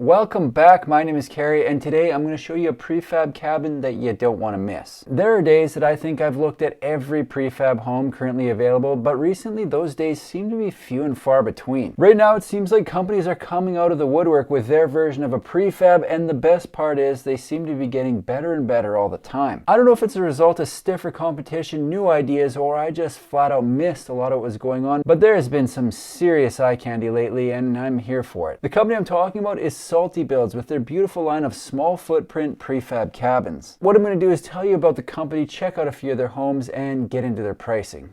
Welcome back, my name is Carrie, and today I'm going to show you a prefab cabin that you don't want to miss. There are days that I think I've looked at every prefab home currently available, but recently those days seem to be few and far between. Right now it seems like companies are coming out of the woodwork with their version of a prefab, and the best part is they seem to be getting better and better all the time. I don't know if it's a result of stiffer competition, new ideas, or I just flat out missed a lot of what was going on, but there has been some serious eye candy lately and I'm here for it. The company I'm talking about is Salty Builds with their beautiful line of small footprint prefab cabins. What I'm going to do is tell you about the company, check out a few of their homes, and get into their pricing.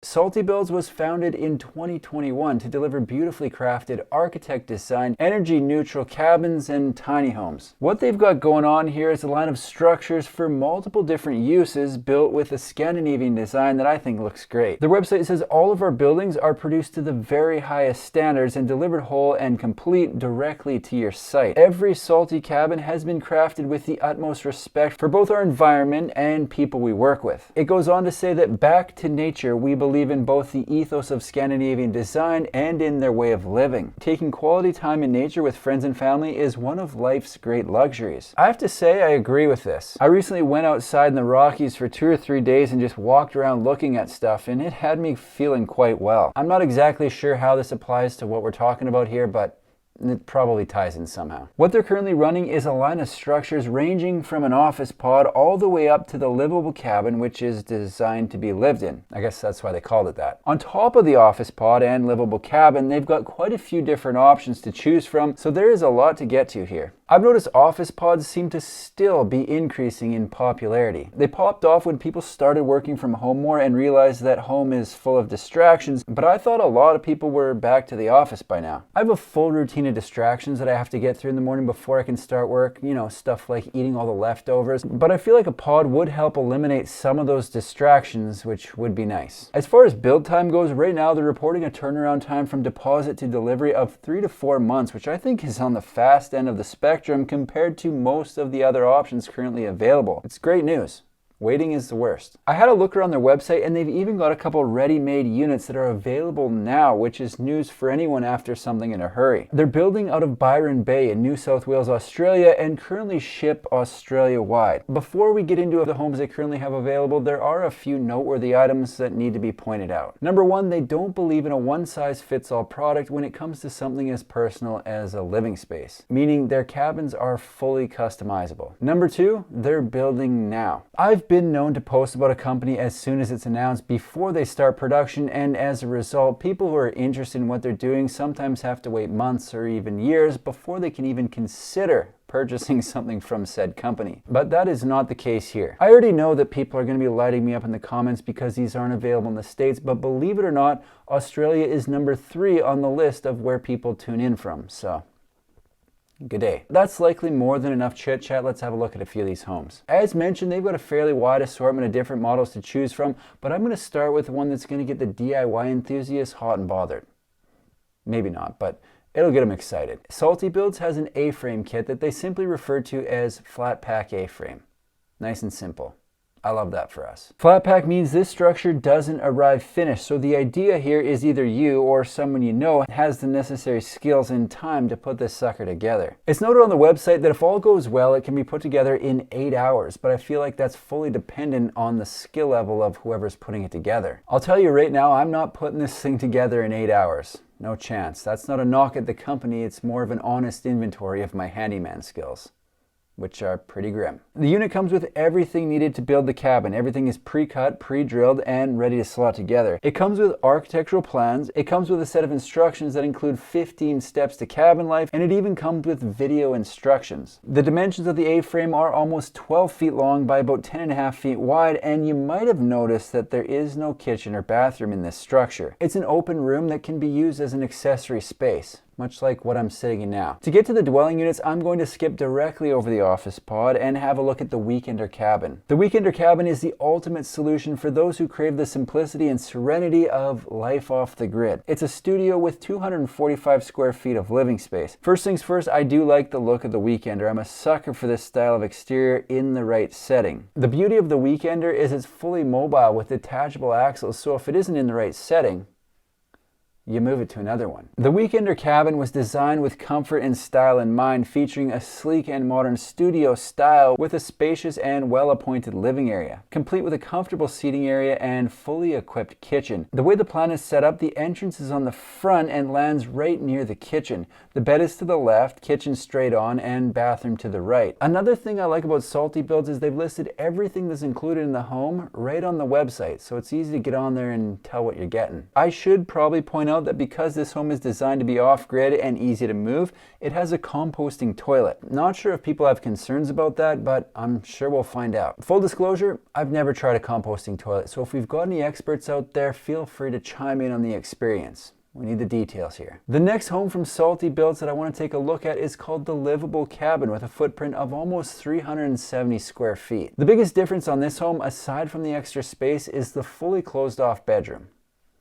Salty Builds was founded in 2021 to deliver beautifully crafted, architect-designed, energy-neutral cabins and tiny homes. What they've got going on here is a line of structures for multiple different uses built with a Scandinavian design that I think looks great. Their website says all of our buildings are produced to the very highest standards and delivered whole and complete directly to your site. Every Salty cabin has been crafted with the utmost respect for both our environment and people we work with. It goes on to say that back to nature, we believe in both the ethos of Scandinavian design and in their way of living. Taking quality time in nature with friends and family is one of life's great luxuries. I have to say I agree with this. I recently went outside in the Rockies for 2 or 3 days and just walked around looking at stuff, and it had me feeling quite well. I'm not exactly sure how this applies to what we're talking about here, but it probably ties in somehow. What they're currently running is a line of structures ranging from an office pod all the way up to the livable cabin, which is designed to be lived in. I guess that's why they called it that. On top of the office pod and livable cabin, they've got quite a few different options to choose from, so there is a lot to get to here. I've noticed office pods seem to still be increasing in popularity. They popped off when people started working from home more and realized that home is full of distractions, but I thought a lot of people were back to the office by now. I have a full routine of distractions that I have to get through in the morning before I can start work, you know, stuff like eating all the leftovers, but I feel like a pod would help eliminate some of those distractions, which would be nice. As far as build time goes, right now they're reporting a turnaround time from deposit to delivery of 3 to 4 months, which I think is on the fast end of the spectrum compared to most of the other options currently available. It's great news. Waiting is the worst. I had a look around their website and they've even got a couple ready-made units that are available now, which is news for anyone after something in a hurry. They're building out of Byron Bay in New South Wales, Australia, and currently ship Australia-wide. Before we get into the homes they currently have available, there are a few noteworthy items that need to be pointed out. Number one, they don't believe in a one-size-fits-all product when it comes to something as personal as a living space, meaning their cabins are fully customizable. Number two, they're building now. I've been known to post about a company as soon as it's announced before they start production, and as a result, people who are interested in what they're doing sometimes have to wait months or even years before they can even consider purchasing something from said company. But that is not the case here. I already know that people are going to be lighting me up in the comments because these aren't available in the States, but believe it or not, Australia is number 3 on the list of where people tune in from, so good day. That's likely more than enough chit chat. Let's have a look at a few of these homes. As mentioned, they've got a fairly wide assortment of different models to choose from, but I'm going to start with one that's going to get the DIY enthusiast hot and bothered. Maybe not, but it'll get them excited. Salty Builds has an A-frame kit that they simply refer to as flat pack A-frame. Nice and simple. I love that for us. Flat pack means this structure doesn't arrive finished, so the idea here is either you or someone you know has the necessary skills and time to put this sucker together. It's noted on the website that if all goes well, it can be put together in 8 hours, but I feel like that's fully dependent on the skill level of whoever's putting it together. I'll tell you right now, I'm not putting this thing together in 8 hours. No chance. That's not a knock at the company, it's more of an honest inventory of my handyman skills, which are pretty grim. The unit comes with everything needed to build the cabin. Everything is pre-cut, pre-drilled, and ready to slot together. It comes with architectural plans, it comes with a set of instructions that include 15 steps to cabin life, and it even comes with video instructions. The dimensions of the A-frame are almost 12 feet long by about 10.5 feet wide, and you might have noticed that there is no kitchen or bathroom in this structure. It's an open room that can be used as an accessory space, much like what I'm sitting in now. To get to the dwelling units, I'm going to skip directly over the office pod and have a look at the weekender cabin. The weekender cabin is the ultimate solution for those who crave the simplicity and serenity of life off the grid. It's a studio with 245 square feet of living space. First things first, I do like the look of the weekender. I'm a sucker for this style of exterior in the right setting. The beauty of the weekender is it's fully mobile with detachable axles, so if it isn't in the right setting, you move it to another one. The Weekender cabin was designed with comfort and style in mind, featuring a sleek and modern studio style with a spacious and well-appointed living area, complete with a comfortable seating area and fully equipped kitchen. The way the plan is set up, the entrance is on the front and lands right near the kitchen. The bed is to the left, kitchen straight on, and bathroom to the right. Another thing I like about Salty Builds is they've listed everything that's included in the home right on the website, so it's easy to get on there and tell what you're getting. I should probably point out that because this home is designed to be off-grid and easy to move, it has a composting toilet. Not sure if people have concerns about that, but I'm sure we'll find out. Full disclosure, I've never tried a composting toilet, so if we've got any experts out there, feel free to chime in on the experience. We need the details here. The next home from Salty Builds that I want to take a look at is called the Livable cabin with a footprint of almost 370 square feet. The biggest difference on this home, aside from the extra space, is the fully closed off bedroom.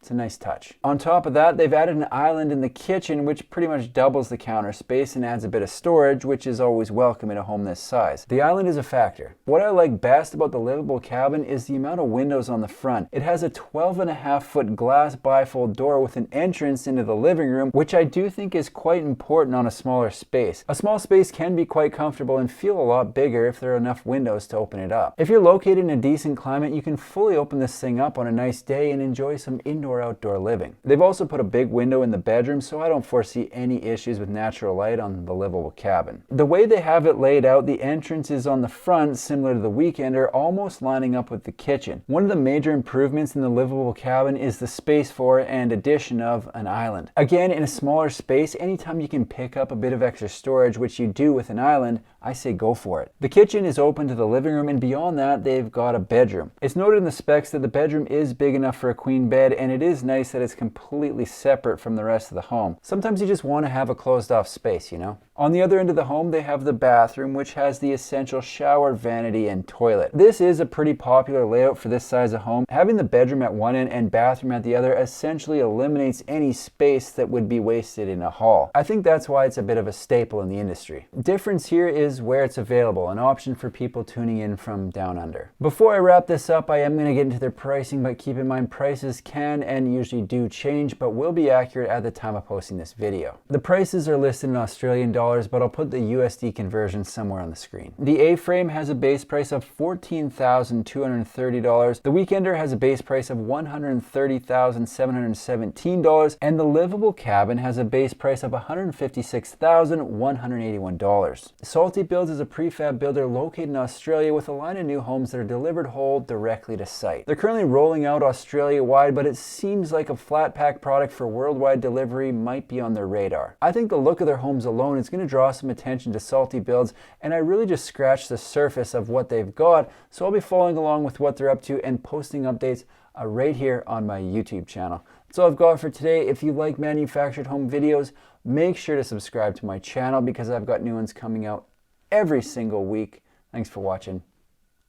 It's a nice touch. On top of that, they've added an island in the kitchen, which pretty much doubles the counter space and adds a bit of storage, which is always welcome in a home this size. The island is a factor. What I like best about the Livable cabin is the amount of windows on the front. It has a 12.5-foot glass bifold door with an entrance into the living room, which I do think is quite important on a smaller space. A small space can be quite comfortable and feel a lot bigger if there are enough windows to open it up. If you're located in a decent climate, you can fully open this thing up on a nice day and enjoy some outdoor living. They've also put a big window in the bedroom, so I don't foresee any issues with natural light on the Livable cabin. The way they have it laid out, the entrance is on the front, similar to the Weekender, almost lining up with the kitchen. One of the major improvements in the Livable cabin is the space for and addition of an island. Again, in a smaller space, anytime you can pick up a bit of extra storage, which you do with an island, I say go for it. The kitchen is open to the living room, and beyond that, they've got a bedroom. It's noted in the specs that the bedroom is big enough for a queen bed, and it is nice that it's completely separate from the rest of the home. Sometimes you just want to have a closed off space, you know? On the other end of the home, they have the bathroom, which has the essential shower, vanity, and toilet. This is a pretty popular layout for this size of home. Having the bedroom at one end and bathroom at the other essentially eliminates any space that would be wasted in a hall. I think that's why it's a bit of a staple in the industry. Difference here is where it's available, an option for people tuning in from down under. Before I wrap this up, I am going to get into their pricing, but keep in mind prices can and usually do change, but will be accurate at the time of posting this video. The prices are listed in Australian dollars, but I'll put the USD conversion somewhere on the screen. The A-frame has a base price of $14,230. The Weekender has a base price of $130,717, and the Livable cabin has a base price of $156,181. Salty Builds is a prefab builder located in Australia with a line of new homes that are delivered whole directly to site. They're currently rolling out Australia-wide, but it seems like a flat pack product for worldwide delivery might be on their radar. I think the look of their homes alone is going to draw some attention to Salty Builds, and I really just scratched the surface of what they've got, so I'll be following along with what they're up to and posting updates right here on my YouTube channel. That's all I've got for today. If you like manufactured home videos, make sure to subscribe to my channel because I've got new ones coming out every single week. Thanks for watching.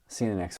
See you in the next one.